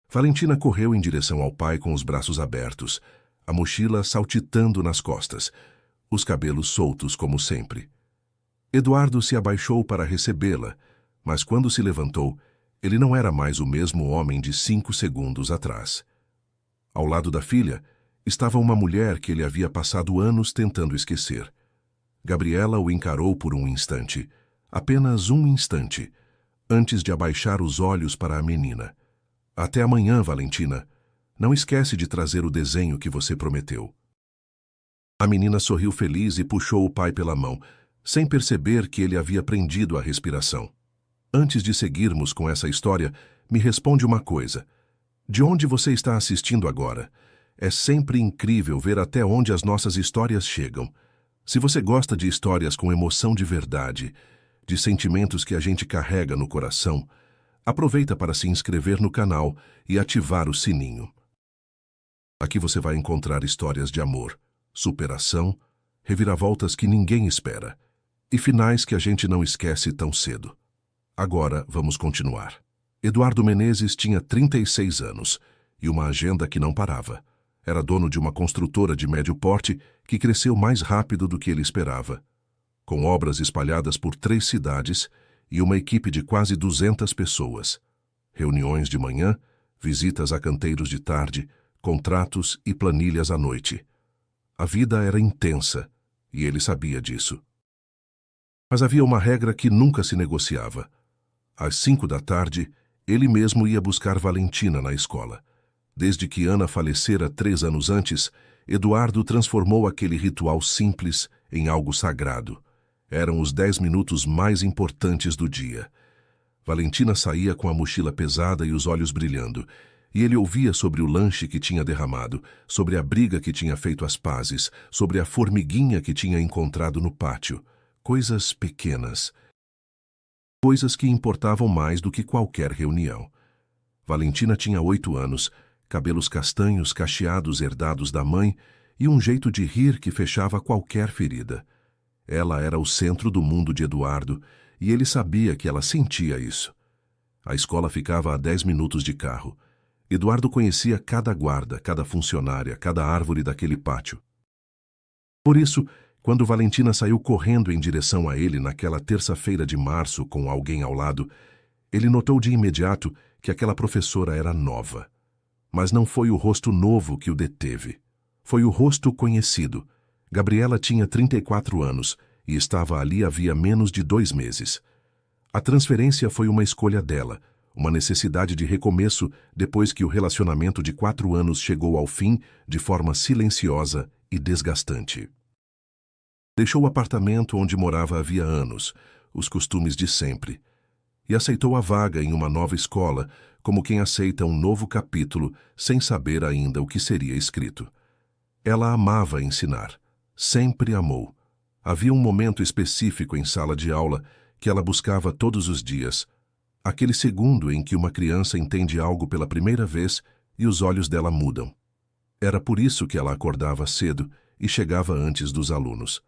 Valentina correu em direção ao pai com os braços abertos, a mochila saltitando nas costas, os cabelos soltos como sempre. Eduardo se abaixou para recebê-la, mas quando se levantou, ele não era mais o mesmo homem de 5 segundos atrás. Ao lado da filha, estava uma mulher que ele havia passado anos tentando esquecer. Gabriela o encarou por um instante, apenas um instante, antes de abaixar os olhos para a menina. Até amanhã, Valentina. Não esquece de trazer o desenho que você prometeu. A menina sorriu feliz e puxou o pai pela mão, sem perceber que ele havia prendido a respiração. Antes de seguirmos com essa história, me responde uma coisa. De onde você está assistindo agora? É sempre incrível ver até onde as nossas histórias chegam. Se você gosta de histórias com emoção de verdade, de sentimentos que a gente carrega no coração, aproveita para se inscrever no canal e ativar o sininho. Aqui você vai encontrar histórias de amor, superação, reviravoltas que ninguém espera e finais que a gente não esquece tão cedo. Agora vamos continuar. Eduardo Menezes tinha 36 anos e uma agenda que não parava. Era dono de uma construtora de médio porte que cresceu mais rápido do que ele esperava. Com obras espalhadas por 3 cidades e uma equipe de quase 200 pessoas. Reuniões de manhã, visitas a canteiros de tarde, contratos e planilhas à noite. A vida era intensa e ele sabia disso. Mas havia uma regra que nunca se negociava. Às 5 da tarde, ele mesmo ia buscar Valentina na escola. Desde que Ana falecera 3 anos antes, Eduardo transformou aquele ritual simples em algo sagrado. Eram os 10 minutos mais importantes do dia. Valentina saía com a mochila pesada e os olhos brilhando, e ele ouvia sobre o lanche que tinha derramado, sobre a briga que tinha feito as pazes, sobre a formiguinha que tinha encontrado no pátio. Coisas pequenas. Coisas que importavam mais do que qualquer reunião. Valentina tinha 8 anos, cabelos castanhos cacheados herdados da mãe e um jeito de rir que fechava qualquer ferida. Ela era o centro do mundo de Eduardo e ele sabia que ela sentia isso. A escola ficava a 10 minutos de carro. Eduardo conhecia cada guarda, cada funcionária, cada árvore daquele pátio. Por isso, quando Valentina saiu correndo em direção a ele naquela terça-feira de março com alguém ao lado, ele notou de imediato que aquela professora era nova. Mas não foi o rosto novo que o deteve. Foi o rosto conhecido. Gabriela tinha 34 anos e estava ali havia menos de 2 meses. A transferência foi uma escolha dela, uma necessidade de recomeço depois que o relacionamento de 4 anos chegou ao fim de forma silenciosa e desgastante. Deixou o apartamento onde morava havia anos, os costumes de sempre, e aceitou a vaga em uma nova escola, como quem aceita um novo capítulo sem saber ainda o que seria escrito. Ela amava ensinar, sempre amou. Havia um momento específico em sala de aula que ela buscava todos os dias, aquele segundo em que uma criança entende algo pela primeira vez e os olhos dela mudam. Era por isso que ela acordava cedo e chegava antes dos alunos.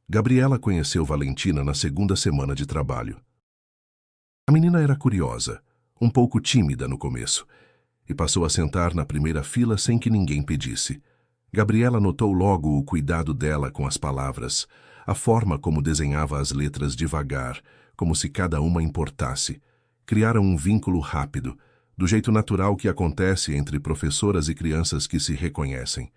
Gabriela conheceu Valentina na 2ª semana de trabalho. A menina era curiosa, um pouco tímida no começo, e passou a sentar na primeira fila sem que ninguém pedisse. Gabriela notou logo o cuidado dela com as palavras, a forma como desenhava as letras devagar, como se cada uma importasse. Criaram um vínculo rápido, do jeito natural que acontece entre professoras e crianças que se reconhecem.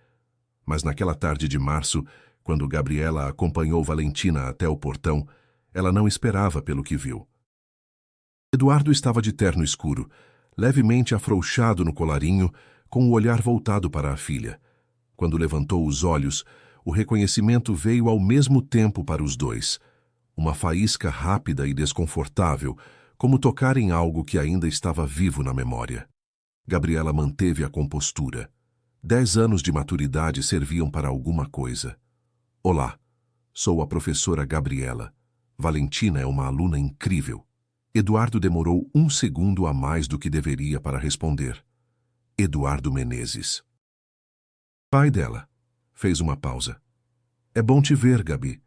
Mas naquela tarde de março, quando Gabriela acompanhou Valentina até o portão, ela não esperava pelo que viu. Eduardo estava de terno escuro, levemente afrouxado no colarinho, com o olhar voltado para a filha. Quando levantou os olhos, o reconhecimento veio ao mesmo tempo para os dois. Uma faísca rápida e desconfortável, como tocar em algo que ainda estava vivo na memória. Gabriela manteve a compostura. 10 anos de maturidade serviam para alguma coisa. Olá, sou a professora Gabriela. Valentina é uma aluna incrível. Eduardo demorou 1 segundo a mais do que deveria para responder. Eduardo Menezes. Pai dela. Fez uma pausa. É bom te ver, Gabi.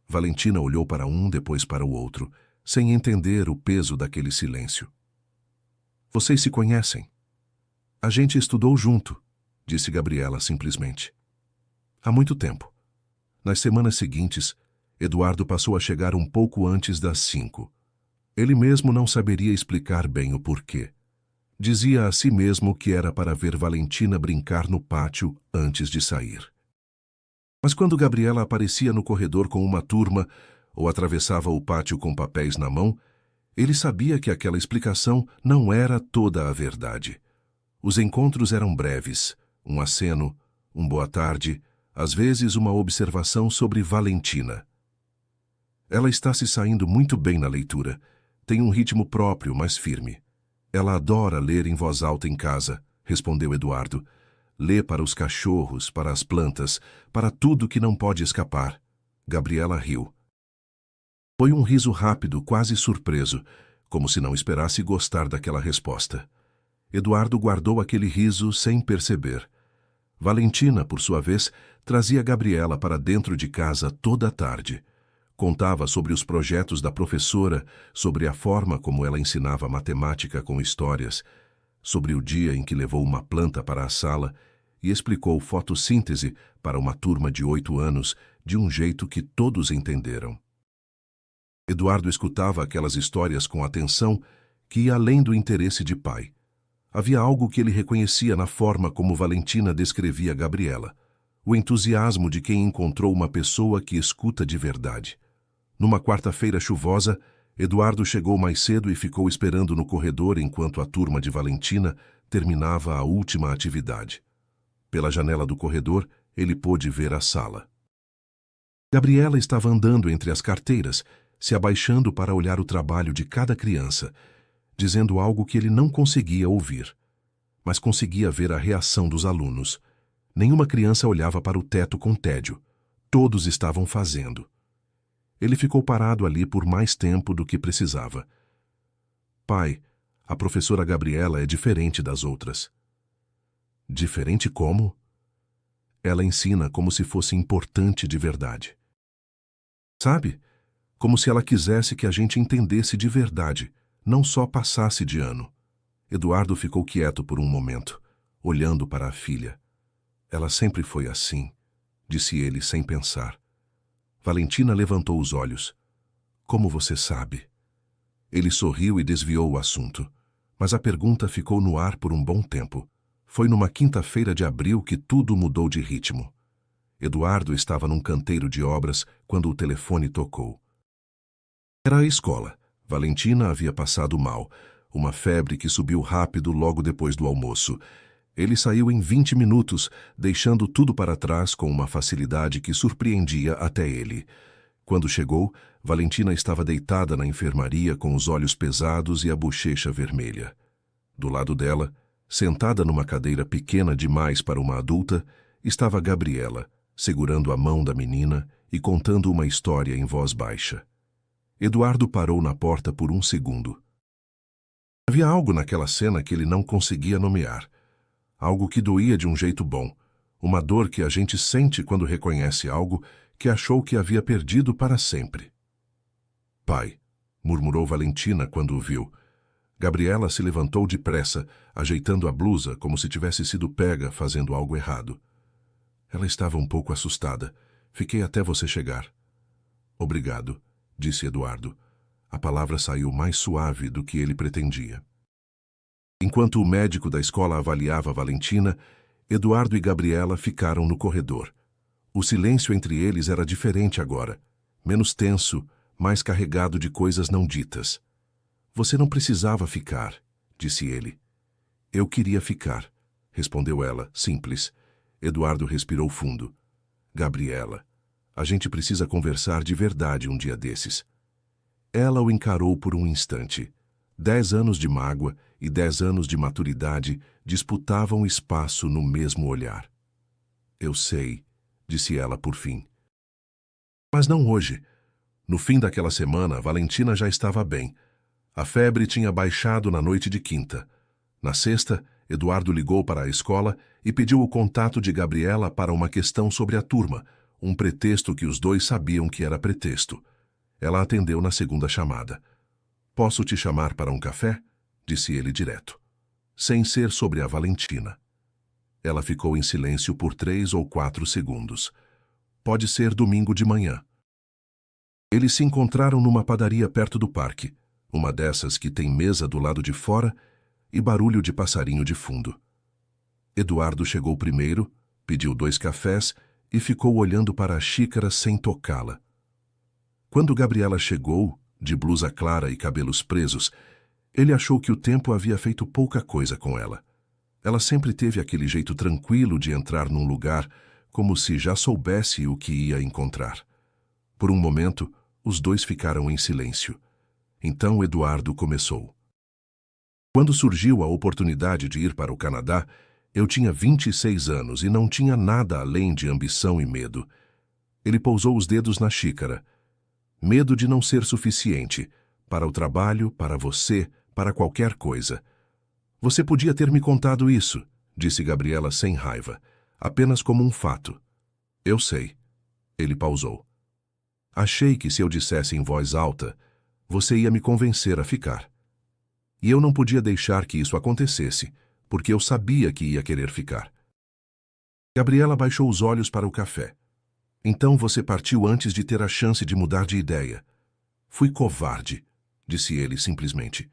Valentina olhou para um, depois para o outro, sem entender o peso daquele silêncio. Vocês se conhecem? A gente estudou junto, disse Gabriela simplesmente. Há muito tempo. Nas semanas seguintes, Eduardo passou a chegar um pouco antes das 5. Ele mesmo não saberia explicar bem o porquê. Dizia a si mesmo que era para ver Valentina brincar no pátio antes de sair. Mas quando Gabriela aparecia no corredor com uma turma ou atravessava o pátio com papéis na mão, ele sabia que aquela explicação não era toda a verdade. Os encontros eram breves, um aceno, um boa tarde, às vezes uma observação sobre Valentina. Ela está se saindo muito bem na leitura. Tem um ritmo próprio, mas firme. Ela adora ler em voz alta em casa, respondeu Eduardo. Lê para os cachorros, para as plantas, para tudo que não pode escapar. Gabriela riu. Foi um riso rápido, quase surpreso, como se não esperasse gostar daquela resposta. Eduardo guardou aquele riso sem perceber. Valentina, por sua vez, trazia Gabriela para dentro de casa toda a tarde. Contava sobre os projetos da professora, sobre a forma como ela ensinava matemática com histórias, sobre o dia em que levou uma planta para a sala e explicou fotossíntese para uma turma de 8 anos de um jeito que todos entenderam. Eduardo escutava aquelas histórias com atenção que ia além do interesse de pai. Havia algo que ele reconhecia na forma como Valentina descrevia Gabriela, o entusiasmo de quem encontrou uma pessoa que escuta de verdade. Numa quarta-feira chuvosa, Eduardo chegou mais cedo e ficou esperando no corredor enquanto a turma de Valentina terminava a última atividade. Pela janela do corredor, ele pôde ver a sala. Gabriela estava andando entre as carteiras, se abaixando para olhar o trabalho de cada criança, dizendo algo que ele não conseguia ouvir, mas conseguia ver a reação dos alunos. Nenhuma criança olhava para o teto com tédio. Todos estavam fazendo. Ele ficou parado ali por mais tempo do que precisava. Pai, a professora Gabriela é diferente das outras. Diferente como? Ela ensina como se fosse importante de verdade. Sabe? Como se ela quisesse que a gente entendesse de verdade, não só passasse de ano. Eduardo ficou quieto por um momento, olhando para a filha. Ela sempre foi assim, disse ele sem pensar. Valentina levantou os olhos. Como você sabe? Ele sorriu e desviou o assunto, mas a pergunta ficou no ar por um bom tempo. Foi numa quinta-feira de abril que tudo mudou de ritmo. Eduardo estava num canteiro de obras quando o telefone tocou. Era a escola. Valentina havia passado mal, uma febre que subiu rápido logo depois do almoço. Ele saiu em 20 minutos, deixando tudo para trás com uma facilidade que surpreendia até ele. Quando chegou, Valentina estava deitada na enfermaria com os olhos pesados e a bochecha vermelha. Do lado dela, sentada numa cadeira pequena demais para uma adulta, estava Gabriela, segurando a mão da menina e contando uma história em voz baixa. Eduardo parou na porta por um segundo. Havia algo naquela cena que ele não conseguia nomear. Algo que doía de um jeito bom. Uma dor que a gente sente quando reconhece algo que achou que havia perdido para sempre. Pai, murmurou Valentina quando o viu. Gabriela se levantou depressa, ajeitando a blusa como se tivesse sido pega fazendo algo errado. Ela estava um pouco assustada. Fiquei até você chegar. Obrigado, disse Eduardo. A palavra saiu mais suave do que ele pretendia. Enquanto o médico da escola avaliava Valentina, Eduardo e Gabriela ficaram no corredor. O silêncio entre eles era diferente agora, menos tenso, mais carregado de coisas não ditas. Você não precisava ficar, disse ele. Eu queria ficar, respondeu ela, simples. Eduardo respirou fundo. Gabriela, a gente precisa conversar de verdade um dia desses. Ela o encarou por um instante. 10 anos de mágoa e 10 anos de maturidade disputavam espaço no mesmo olhar. Eu sei, disse ela por fim. Mas não hoje. No fim daquela semana, Valentina já estava bem. A febre tinha baixado na noite de quinta. Na sexta, Eduardo ligou para a escola e pediu o contato de Gabriela para uma questão sobre a turma, um pretexto que os dois sabiam que era pretexto. Ela atendeu na segunda chamada. Posso te chamar para um café? Disse ele direto. sem ser sobre a Valentina. Ela ficou em silêncio por 3 ou 4 segundos. Pode ser domingo de manhã. Eles se encontraram numa padaria perto do parque, uma dessas que tem mesa do lado de fora e barulho de passarinho de fundo. Eduardo chegou primeiro, pediu 2 cafés e ficou olhando para a xícara sem tocá-la. Quando Gabriela chegou, de blusa clara e cabelos presos, ele achou que o tempo havia feito pouca coisa com ela. Ela sempre teve aquele jeito tranquilo de entrar num lugar como se já soubesse o que ia encontrar. Por um momento, os dois ficaram em silêncio. Então Eduardo começou. Quando surgiu a oportunidade de ir para o Canadá, eu tinha 26 anos e não tinha nada além de ambição e medo. Ele pousou os dedos na xícara. Medo de não ser suficiente, para o trabalho, para você, para qualquer coisa. Você podia ter me contado isso, disse Gabriela sem raiva, apenas como um fato. Eu sei. Ele pausou. Achei que se eu dissesse em voz alta, você ia me convencer a ficar. E eu não podia deixar que isso acontecesse, porque eu sabia que ia querer ficar. Gabriela baixou os olhos para o café. Então você partiu antes de ter a chance de mudar de ideia. Fui covarde, disse ele simplesmente.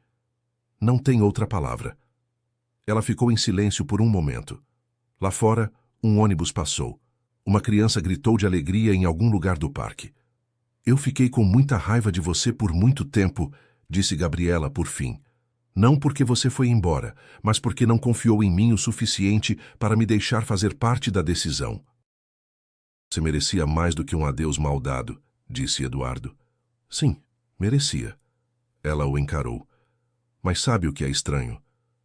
Não tem outra palavra. Ela ficou em silêncio por um momento. Lá fora, um ônibus passou. Uma criança gritou de alegria em algum lugar do parque. Eu fiquei com muita raiva de você por muito tempo, disse Gabriela por fim. Não porque você foi embora, mas porque não confiou em mim o suficiente para me deixar fazer parte da decisão. Você merecia mais do que um adeus mal dado, disse Eduardo. Sim, merecia. Ela o encarou. Mas sabe o que é estranho?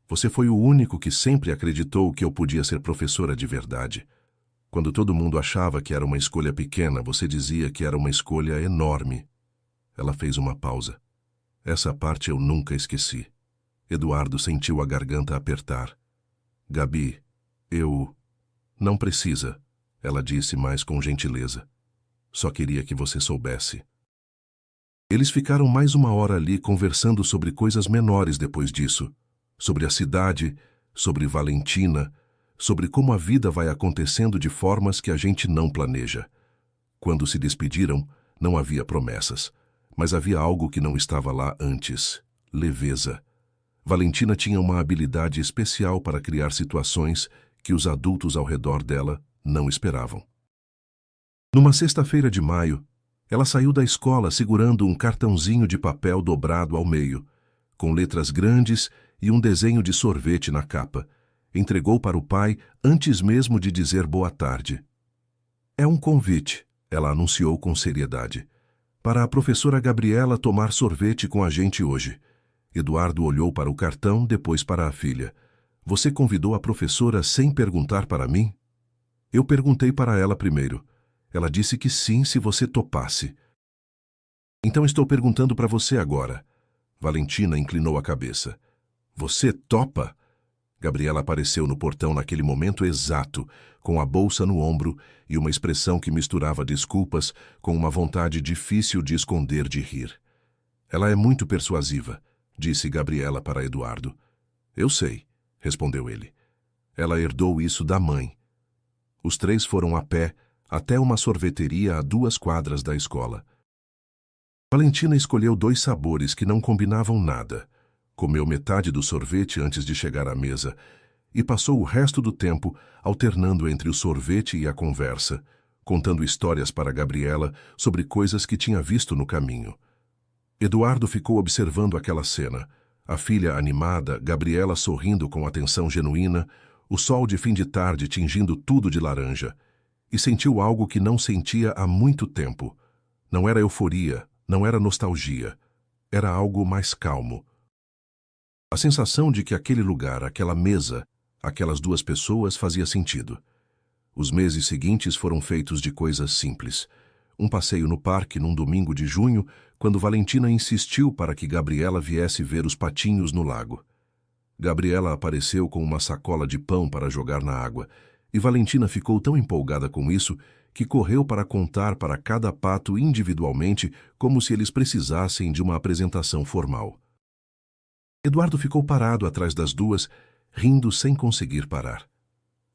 Você foi o único que sempre acreditou que eu podia ser professora de verdade. Quando todo mundo achava que era uma escolha pequena, você dizia que era uma escolha enorme. Ela fez uma pausa. Essa parte eu nunca esqueci. Eduardo sentiu a garganta apertar. Gabi, eu... Não precisa, ela disse mais com gentileza. Só queria que você soubesse. Eles ficaram mais 1 hora ali conversando sobre coisas menores depois disso. Sobre a cidade, sobre Valentina, sobre como a vida vai acontecendo de formas que a gente não planeja. Quando se despediram, não havia promessas, mas havia algo que não estava lá antes: leveza. Valentina tinha uma habilidade especial para criar situações que os adultos ao redor dela não esperavam. Numa sexta-feira de maio, ela saiu da escola segurando um cartãozinho de papel dobrado ao meio, com letras grandes e um desenho de sorvete na capa. Entregou para o pai antes mesmo de dizer boa tarde. É um convite, ela anunciou com seriedade, para a professora Gabriela tomar sorvete com a gente hoje. Eduardo olhou para o cartão, depois para a filha. Você convidou a professora sem perguntar para mim? Eu perguntei para ela primeiro. Ela disse que sim se você topasse. Então estou perguntando para você agora. Valentina inclinou a cabeça. Você topa? Gabriela apareceu no portão naquele momento exato, com a bolsa no ombro e uma expressão que misturava desculpas com uma vontade difícil de esconder de rir. Ela é muito persuasiva, disse Gabriela para Eduardo. Eu sei, respondeu ele. Ela herdou isso da mãe. Os 3 foram a pé até uma sorveteria a 2 quadras da escola. Valentina escolheu 2 sabores que não combinavam nada. Comeu metade do sorvete antes de chegar à mesa e passou o resto do tempo alternando entre o sorvete e a conversa, contando histórias para Gabriela sobre coisas que tinha visto no caminho. Eduardo ficou observando aquela cena, a filha animada, Gabriela sorrindo com atenção genuína, o sol de fim de tarde tingindo tudo de laranja, e sentiu algo que não sentia há muito tempo. Não era euforia, não era nostalgia, era algo mais calmo. A sensação de que aquele lugar, aquela mesa, aquelas 2 pessoas fazia sentido. Os meses seguintes foram feitos de coisas simples. Um passeio no parque num domingo de junho, quando Valentina insistiu para que Gabriela viesse ver os patinhos no lago. Gabriela apareceu com uma sacola de pão para jogar na água, e Valentina ficou tão empolgada com isso que correu para contar para cada pato individualmente como se eles precisassem de uma apresentação formal. Eduardo ficou parado atrás das 2, rindo sem conseguir parar.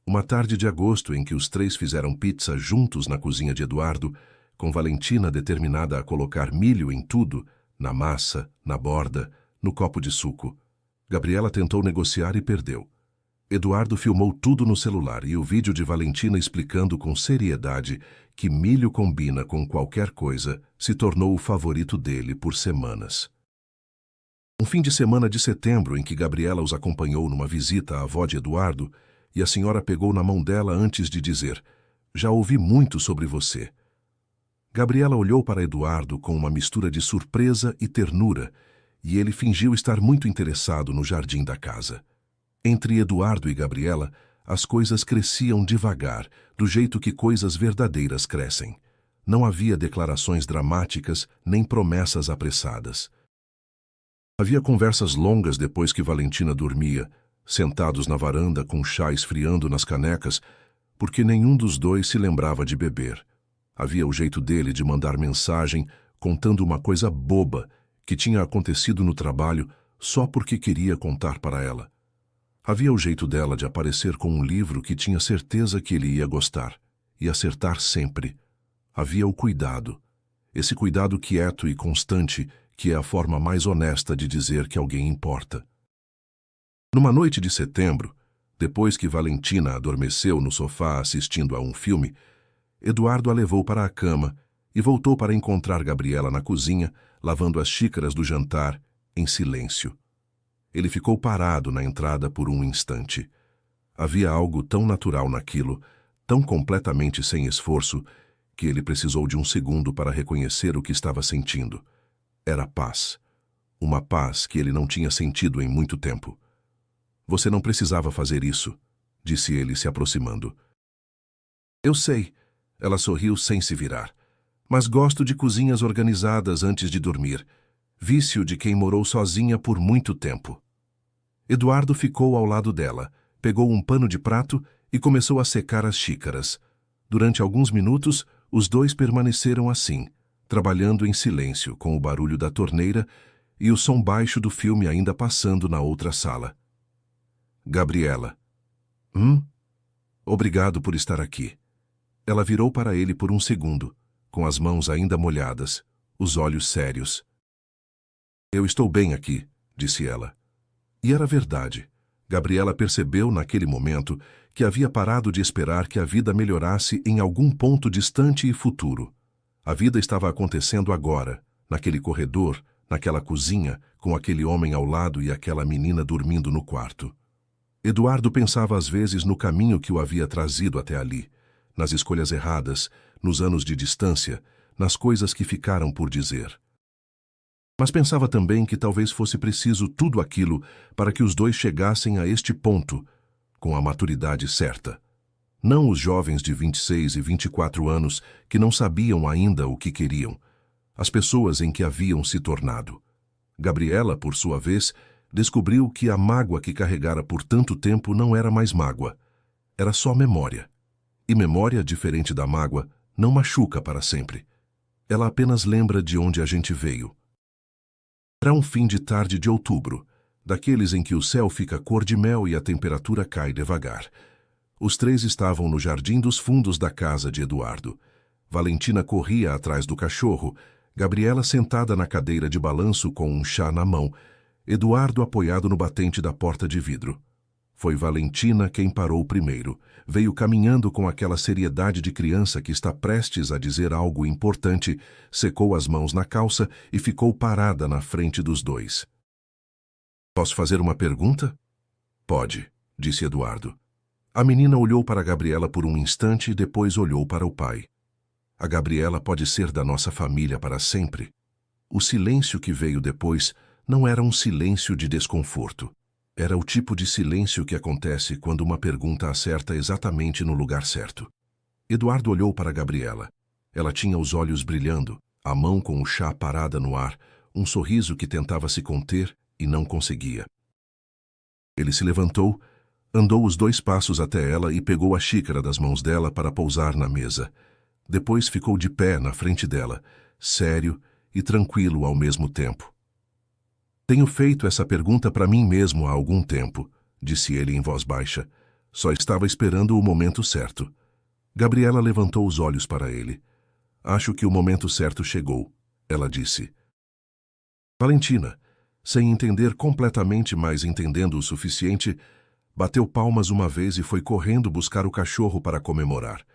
Uma tarde de agosto em que os três fizeram pizza juntos na cozinha de Eduardo, com Valentina determinada a colocar milho em tudo, na massa, na borda, no copo de suco. Gabriela tentou negociar e perdeu. Eduardo filmou tudo no celular e o vídeo de Valentina explicando com seriedade que milho combina com qualquer coisa se tornou o favorito dele por semanas. Um fim de semana de setembro em que Gabriela os acompanhou numa visita à avó de Eduardo e a senhora pegou na mão dela antes de dizer: "Já ouvi muito sobre você." Gabriela olhou para Eduardo com uma mistura de surpresa e ternura e ele fingiu estar muito interessado no jardim da casa. Entre Eduardo e Gabriela, as coisas cresciam devagar, do jeito que coisas verdadeiras crescem. Não havia declarações dramáticas nem promessas apressadas. Havia conversas longas depois que Valentina dormia, sentados na varanda com chá esfriando nas canecas, porque nenhum dos dois se lembrava de beber. Havia o jeito dele de mandar mensagem contando uma coisa boba que tinha acontecido no trabalho só porque queria contar para ela. Havia o jeito dela de aparecer com um livro que tinha certeza que ele ia gostar, e acertar sempre. Havia o cuidado, esse cuidado quieto e constante que é a forma mais honesta de dizer que alguém importa. Numa noite de setembro, depois que Valentina adormeceu no sofá assistindo a um filme, Eduardo a levou para a cama e voltou para encontrar Gabriela na cozinha, lavando as xícaras do jantar, em silêncio. Ele ficou parado na entrada por um instante. Havia algo tão natural naquilo, tão completamente sem esforço, que ele precisou de um segundo para reconhecer o que estava sentindo. Era paz. Uma paz que ele não tinha sentido em muito tempo. "Você não precisava fazer isso", disse ele, se aproximando. "Eu sei", ela sorriu sem se virar. "Mas gosto de cozinhas organizadas antes de dormir. Vício de quem morou sozinha por muito tempo." Eduardo ficou ao lado dela, pegou um pano de prato e começou a secar as xícaras. Durante alguns minutos, os dois permaneceram assim, trabalhando em silêncio, com o barulho da torneira e o som baixo do filme ainda passando na outra sala. "Gabriela." "Obrigado por estar aqui." Ela virou para ele por um segundo, com as mãos ainda molhadas, os olhos sérios. "Eu estou bem aqui", disse ela. E era verdade. Gabriela percebeu naquele momento que havia parado de esperar que a vida melhorasse em algum ponto distante e futuro. A vida estava acontecendo agora, naquele corredor, naquela cozinha, com aquele homem ao lado e aquela menina dormindo no quarto. Eduardo pensava às vezes no caminho que o havia trazido até ali, nas escolhas erradas, nos anos de distância, nas coisas que ficaram por dizer. Mas pensava também que talvez fosse preciso tudo aquilo para que os dois chegassem a este ponto, com a maturidade certa. Não os jovens de 26 e 24 anos que não sabiam ainda o que queriam, as pessoas em que haviam se tornado. Gabriela, por sua vez, descobriu que a mágoa que carregara por tanto tempo não era mais mágoa, era só memória. E memória, diferente da mágoa, não machuca para sempre. Ela apenas lembra de onde a gente veio. Era um fim de tarde de outubro, daqueles em que o céu fica cor de mel e a temperatura cai devagar. Os três estavam no jardim dos fundos da casa de Eduardo. Valentina corria atrás do cachorro, Gabriela sentada na cadeira de balanço com um chá na mão, Eduardo apoiado no batente da porta de vidro. Foi Valentina quem parou primeiro. Veio caminhando com aquela seriedade de criança que está prestes a dizer algo importante, secou as mãos na calça e ficou parada na frente dos dois. "Posso fazer uma pergunta?" "Pode", disse Eduardo. A menina olhou para Gabriela por um instante e depois olhou para o pai. "A Gabriela pode ser da nossa família para sempre." O silêncio que veio depois não era um silêncio de desconforto. Era o tipo de silêncio que acontece quando uma pergunta acerta exatamente no lugar certo. Eduardo olhou para Gabriela. Ela tinha os olhos brilhando, a mão com o chá parada no ar, um sorriso que tentava se conter e não conseguia. Ele se levantou, andou os 2 passos até ela e pegou a xícara das mãos dela para pousar na mesa. Depois ficou de pé na frente dela, sério e tranquilo ao mesmo tempo. "Tenho feito essa pergunta para mim mesmo há algum tempo", disse ele em voz baixa. Só estava esperando o momento certo. Gabriela levantou os olhos para ele. Acho que o momento certo chegou, ela disse. Valentina, sem entender completamente, mas entendendo o suficiente, bateu palmas uma vez e foi correndo buscar o cachorro para comemorar.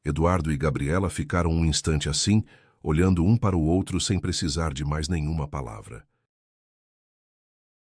Eduardo e Gabriela ficaram um instante assim, olhando um para o outro sem precisar de mais nenhuma palavra.